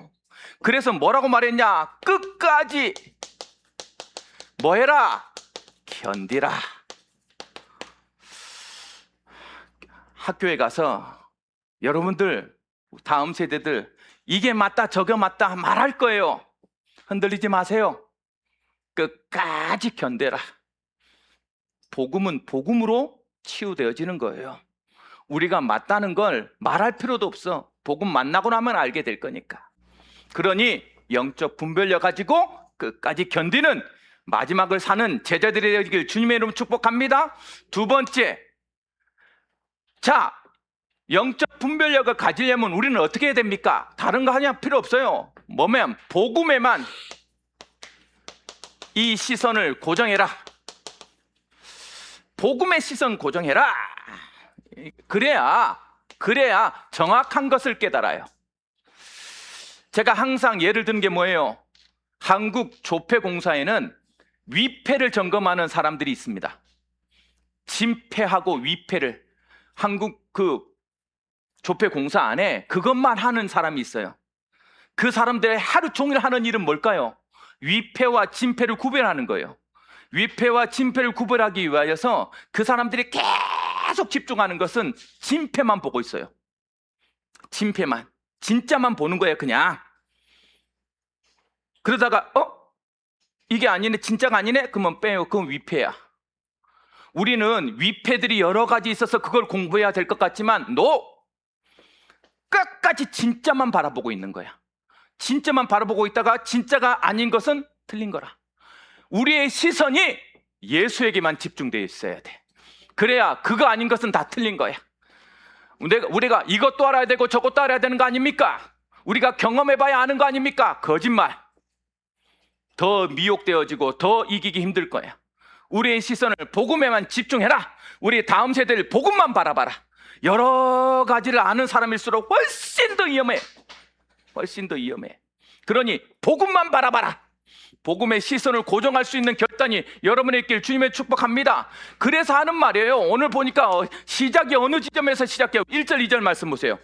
그래서 뭐라고 말했냐? 끝까지 뭐 해라? 견디라. 학교에 가서 여러분들 다음 세대들 이게 맞다 저게 맞다 말할 거예요. 흔들리지 마세요. 끝까지 견뎌라. 복음은 복음으로 치유되어지는 거예요. 우리가 맞다는 걸 말할 필요도 없어. 복음 만나고 나면 알게 될 거니까. 그러니 영적 분별력 가지고 끝까지 견디는 마지막을 사는 제자들이 되길 주님의 이름으로 축복합니다. 두 번째, 자, 영적 분별력을 가지려면 우리는 어떻게 해야 됩니까? 다른 거 하냐 필요 없어요. 뭐면 복음에만 이 시선을 고정해라. 복음의 시선 고정해라. 그래야 정확한 것을 깨달아요. 제가 항상 예를 드는 게 뭐예요? 한국 조폐공사에는 위패를 점검하는 사람들이 있습니다. 진패하고 위패를. 한국 그 조폐공사 안에 그것만 하는 사람이 있어요. 그 사람들의 하루 종일 하는 일은 뭘까요? 위패와 진패를 구별하는 거예요. 위패와 진패를 구별하기 위하여서 그 사람들이 계속 집중하는 것은 진패만 보고 있어요. 진패만. 진짜만 보는 거예요, 그냥. 그러다가 이게 아니네, 진짜가 아니네? 그러면 빼요. 그건 위패야. 우리는 위패들이 여러 가지 있어서 그걸 공부해야 될 것 같지만 끝까지 진짜만 바라보고 있는 거야. 진짜만 바라보고 있다가 진짜가 아닌 것은 틀린 거라. 우리의 시선이 예수에게만 집중되어 있어야 돼. 그래야 그거 아닌 것은 다 틀린 거야. 우리가 이것도 알아야 되고 저것도 알아야 되는 거 아닙니까? 우리가 경험해봐야 아는 거 아닙니까? 거짓말. 더 미혹되어지고 더 이기기 힘들 거야. 우리의 시선을 복음에만 집중해라. 우리 다음 세대를 복음만 바라봐라. 여러 가지를 아는 사람일수록 훨씬 더 위험해. 훨씬 더 위험해. 그러니 복음만 바라봐라. 복음의 시선을 고정할 수 있는 결단이 여러분의 길 주님의 축복합니다. 그래서 하는 말이에요. 오늘 보니까 시작이 어느 지점에서 시작해요? 1절 2절 말씀 보세요.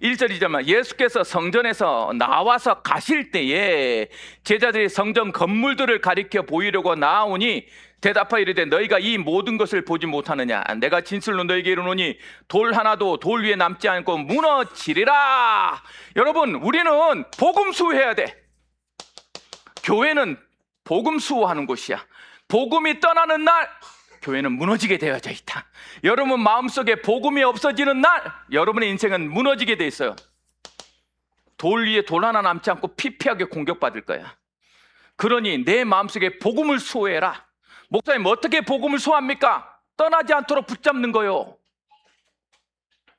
1절 2절만. 예수께서 성전에서 나와서 가실 때에 제자들이 성전 건물들을 가리켜 보이려고 나오니 대답하여 이르되 너희가 이 모든 것을 보지 못하느냐? 내가 진실로 너희에게 이르노니 돌 하나도 돌 위에 남지 않고 무너지리라. 여러분, 우리는 복음 수호해야 돼. 교회는 복음 수호하는 곳이야. 복음이 떠나는 날 교회는 무너지게 되어져 있다. 여러분 마음속에 복음이 없어지는 날 여러분의 인생은 무너지게 돼 있어요. 돌 위에 돌 하나 남지 않고 피폐하게 공격받을 거야. 그러니 내 마음속에 복음을 수호해라. 목사님 어떻게 복음을 수호합니까? 떠나지 않도록 붙잡는 거요.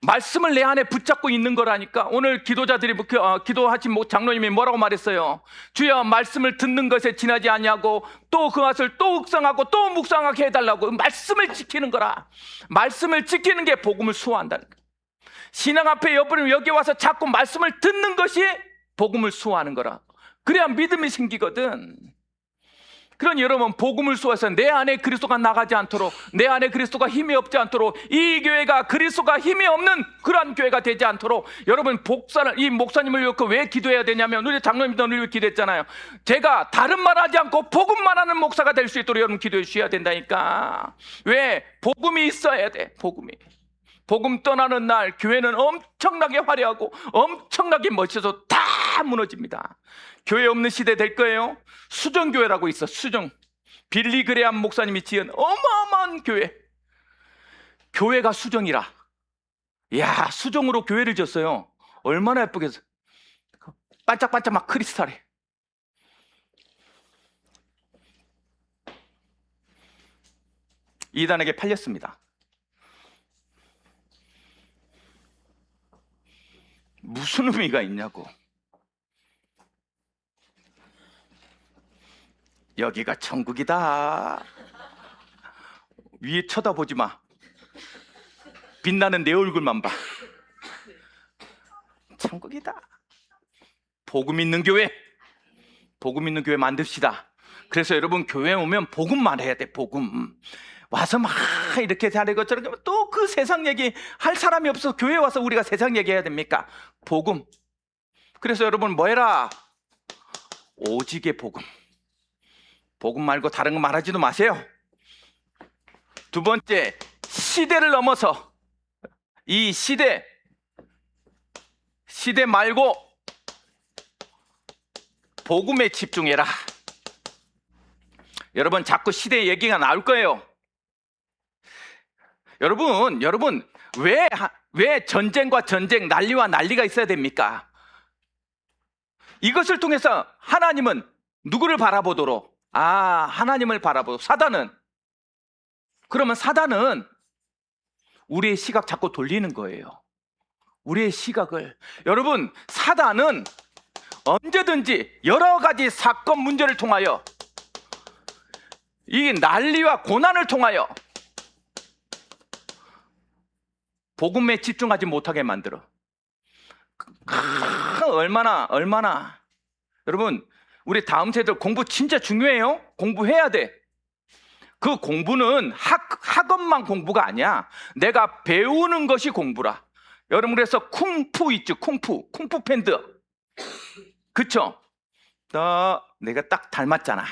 말씀을 내 안에 붙잡고 있는 거라니까. 오늘 기도자들이 기도하신 장로님이 뭐라고 말했어요? 주여 말씀을 듣는 것에 지나지 아니하고 또 그것을 또 묵상하고 또 묵상하게 해달라고. 말씀을 지키는 거라. 말씀을 지키는 게 복음을 수호한다는 거야. 신앙 앞에 여기 와서 자꾸 말씀을 듣는 것이 복음을 수호하는 거라. 그래야 믿음이 생기거든. 그러니 여러분 복음을 수호해서 내 안에 그리스도가 나가지 않도록, 내 안에 그리스도가 힘이 없지 않도록, 이 교회가 그리스도가 힘이 없는 그러한 교회가 되지 않도록 여러분 이 목사님을 위해 왜 기도해야 되냐면 우리 장로님도 늘 기도했잖아요. 제가 다른 말 하지 않고 복음만 하는 목사가 될 수 있도록 여러분 기도해 주셔야 된다니까. 왜? 복음이 있어야 돼. 복음 떠나는 날 교회는 엄청나게 화려하고 엄청나게 멋져서 다 무너집니다. 교회 없는 시대 될 거예요. 수정교회라고 있어. 수정. 빌리 그레암 목사님이 지은 어마어마한 교회. 교회가 수정이라. 이야, 수정으로 교회를 지었어요. 얼마나 예쁘겠어. 반짝반짝 막 크리스탈해. 이단에게 팔렸습니다. 무슨 의미가 있냐고. 여기가 천국이다. 위에 쳐다보지 마. 빛나는 내 얼굴만 봐. 천국이다. 복음 있는 교회 만듭시다. 그래서 여러분 교회 오면 복음만 해야 돼. 복음. 와서 막 이렇게 잘하고 저렇게 또 그 세상 얘기 할 사람이 없어서 교회 와서 우리가 세상 얘기해야 됩니까? 복음. 그래서 여러분 뭐 해라? 오직의 복음. 복음 말고 다른 거 말하지도 마세요. 두 번째, 시대를 넘어서 이 시대 말고 복음에 집중해라. 여러분 자꾸 시대 얘기가 나올 거예요. 여러분 왜 전쟁과 전쟁, 난리와 난리가 있어야 됩니까? 이것을 통해서 하나님은 누구를 바라보도록? 하나님을 바라보도록. 그러면 사단은 우리의 시각 자꾸 돌리는 거예요. 우리의 시각을. 여러분 사단은 언제든지 여러 가지 사건 문제를 통하여 이 난리와 고난을 통하여 복음에 집중하지 못하게 만들어. 얼마나 여러분 우리 다음 세대 공부 진짜 중요해요. 공부해야 돼. 그 공부는 학업만 공부가 아니야. 내가 배우는 것이 공부라. 여러분 그래서 쿵푸 있죠. 쿵푸 팬드. 그쵸? 내가 딱 닮았잖아.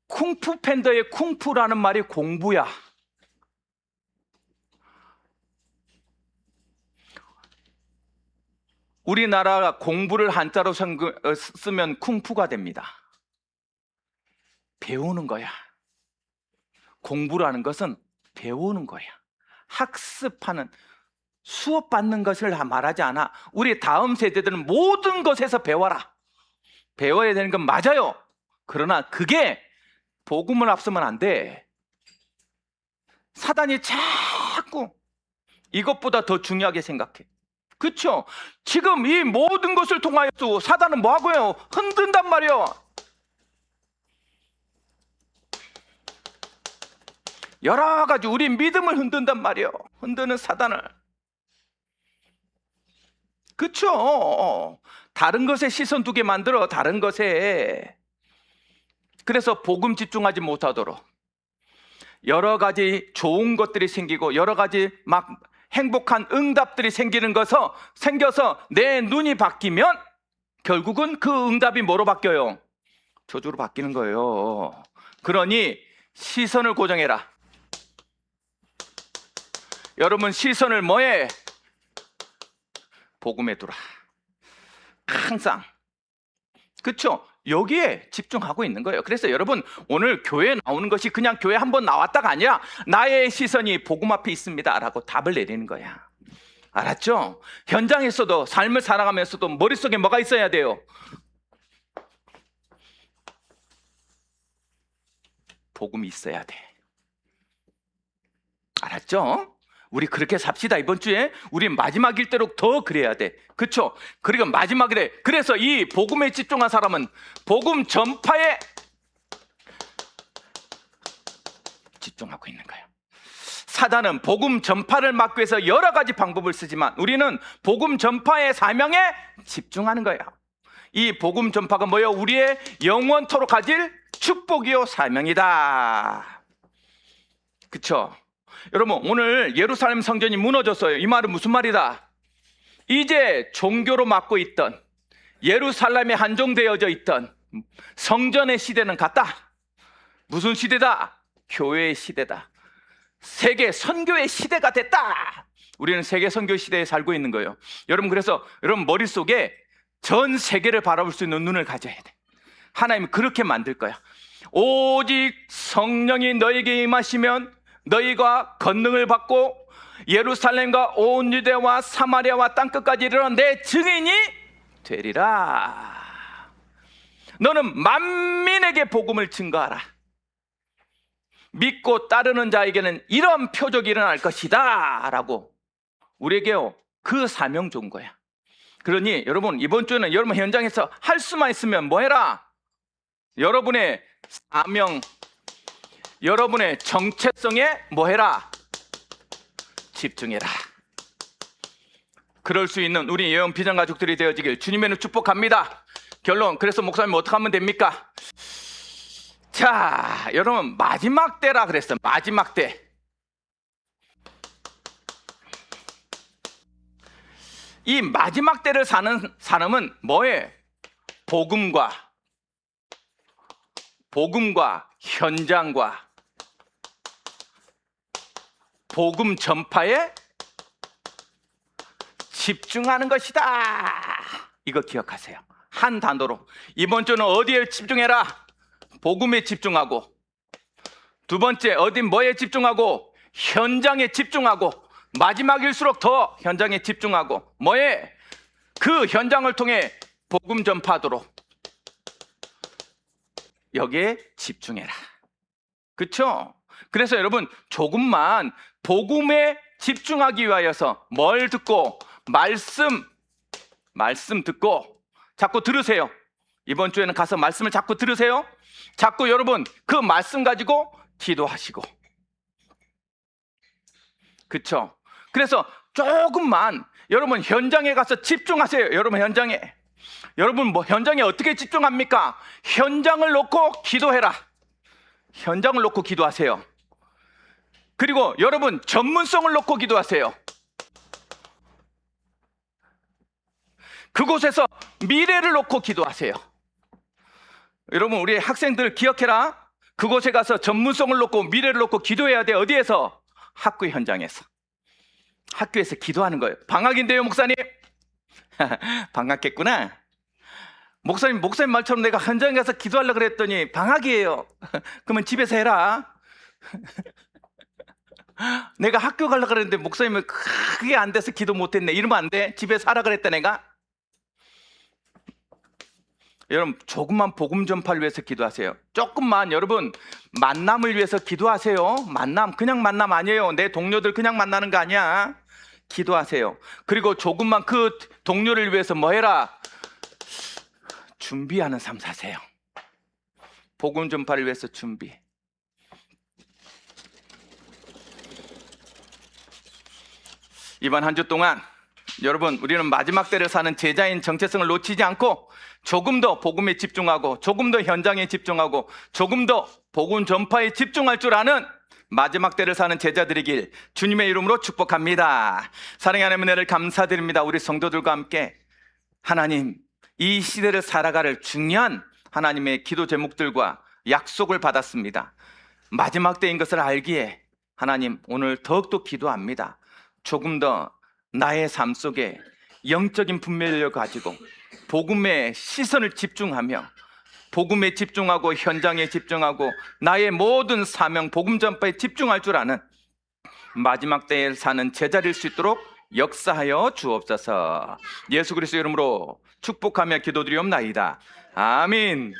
쿵푸 팬더의 쿵푸라는 말이 공부야. 우리나라가 공부를 한자로 쓰면 쿵푸가 됩니다. 배우는 거야. 공부라는 것은 배우는 거야. 학습하는, 수업받는 것을 말하지 않아. 우리 다음 세대들은 모든 것에서 배워라. 배워야 되는 건 맞아요. 그러나 그게 복음을 앞서면 안 돼. 사단이 자꾸 이것보다 더 중요하게 생각해. 그렇죠? 지금 이 모든 것을 통하여서 사단은 뭐 하고요? 흔든단 말이에요. 여러 가지 우리 믿음을 흔든단 말이에요. 흔드는 사단을. 그렇죠? 다른 것에 시선 두게 만들어. 다른 것에. 그래서 복음 집중하지 못하도록 여러 가지 좋은 것들이 생기고 여러 가지 막 행복한 응답들이 생겨서 내 눈이 바뀌면 결국은 그 응답이 뭐로 바뀌어요? 저주로 바뀌는 거예요. 그러니 시선을 고정해라. 여러분 시선을 뭐해? 복음에 두라. 항상. 그렇죠? 여기에 집중하고 있는 거예요. 그래서 여러분 오늘 교회에 나오는 것이 그냥 교회 한번 나왔다가 아니라 나의 시선이 복음 앞에 있습니다 라고 답을 내리는 거야. 알았죠? 현장에서도 삶을 살아가면서도 머릿속에 뭐가 있어야 돼요? 복음이 있어야 돼. 알았죠? 우리 그렇게 삽시다. 이번 주에 우리 마지막일 때록 더 그래야 돼. 그렇죠? 그리고 마지막이래. 그래서 이 복음에 집중한 사람은 복음 전파에 집중하고 있는 거예요. 사단은 복음 전파를 막기 위해서 여러 가지 방법을 쓰지만 우리는 복음 전파의 사명에 집중하는 거예요. 이 복음 전파가 뭐예요? 우리의 영원토록 가질 축복이요 사명이다. 그렇죠? 여러분 오늘 예루살렘 성전이 무너졌어요. 이 말은 무슨 말이다? 이제 종교로 맡고 있던 예루살렘에 한정되어져 있던 성전의 시대는 갔다. 무슨 시대다? 교회의 시대다. 세계 선교의 시대가 됐다. 우리는 세계 선교 시대에 살고 있는 거예요. 여러분 그래서 여러분 머릿속에 전 세계를 바라볼 수 있는 눈을 가져야 돼. 하나님은 그렇게 만들 거야. 오직 성령이 너에게 임하시면 너희가 권능을 받고 예루살렘과 온 유대와 사마리아와 땅끝까지 이르러 내 증인이 되리라. 너는 만민에게 복음을 증거하라. 믿고 따르는 자에게는 이런 표적이 일어날 것이다 라고 우리에게요 그 사명 준 거야. 그러니 여러분 이번 주는 여러분 현장에서 할 수만 있으면 뭐 해라? 여러분의 사명, 여러분의 정체성에 뭐 해라? 집중해라. 그럴 수 있는 우리 예언 비전 가족들이 되어지길 주님의 축복합니다. 결론, 그래서 목사님 어떻게 하면 됩니까? 자, 여러분 마지막 때라 그랬어요. 마지막 때. 이 마지막 때를 사는 사람은 뭐에? 복음과 현장과 복음 전파에 집중하는 것이다. 이거 기억하세요. 한 단어로. 이번 주는 어디에 집중해라? 복음에 집중하고, 두 번째 어디 뭐에 집중하고? 현장에 집중하고, 마지막일수록 더 현장에 집중하고, 뭐에? 그 현장을 통해 복음 전파하도록 여기에 집중해라. 그렇죠? 그래서 여러분 조금만 복음에 집중하기 위하여서 뭘 듣고? 말씀 듣고 자꾸 들으세요. 이번 주에는 가서 말씀을 자꾸 들으세요. 자꾸 여러분 그 말씀 가지고 기도하시고. 그렇죠? 그래서 조금만 여러분 현장에 가서 집중하세요. 여러분 현장에. 여러분 뭐 현장에 어떻게 집중합니까? 현장을 놓고 기도해라. 현장을 놓고 기도하세요. 그리고 여러분 전문성을 놓고 기도하세요. 그곳에서 미래를 놓고 기도하세요. 여러분 우리 학생들 기억해라. 그곳에 가서 전문성을 놓고 미래를 놓고 기도해야 돼. 어디에서? 학교 현장에서. 학교에서 기도하는 거예요. 방학인데요 목사님. 방학했구나. 목사님 말처럼 내가 현장에 가서 기도하려고 그랬더니 방학이에요. 그러면 집에서 해라. 내가 학교 가려고 그랬는데 목사님은 그게 안 돼서 기도 못했네. 이러면 안 돼. 집에서 하라 그랬다 내가. 여러분 조금만 복음 전파를 위해서 기도하세요. 조금만 여러분 만남을 위해서 기도하세요. 만남 그냥 만남 아니에요. 내 동료들 그냥 만나는 거 아니야. 기도하세요. 그리고 조금만 그 동료를 위해서 뭐 해라? 준비하는 삶 사세요. 복음 전파를 위해서 준비. 이번 한 주 동안 여러분, 우리는 마지막 때를 사는 제자인 정체성을 놓치지 않고 조금 더 복음에 집중하고 조금 더 현장에 집중하고 조금 더 복음 전파에 집중할 줄 아는 마지막 때를 사는 제자들이길 주님의 이름으로 축복합니다. 사랑의 하나님, 은혜를 감사드립니다. 우리 성도들과 함께 하나님, 이 시대를 살아갈 중요한 하나님의 기도 제목들과 약속을 받았습니다. 마지막 때인 것을 알기에 하나님, 오늘 더욱더 기도합니다. 조금 더 나의 삶 속에 영적인 분별력을 가지고 복음에 시선을 집중하며 복음에 집중하고 현장에 집중하고 나의 모든 사명 복음 전파에 집중할 줄 아는 마지막 때에 사는 제자일 수 있도록 역사하여 주옵소서. 예수 그리스도 이름으로 축복하며 기도드리옵나이다. 아멘.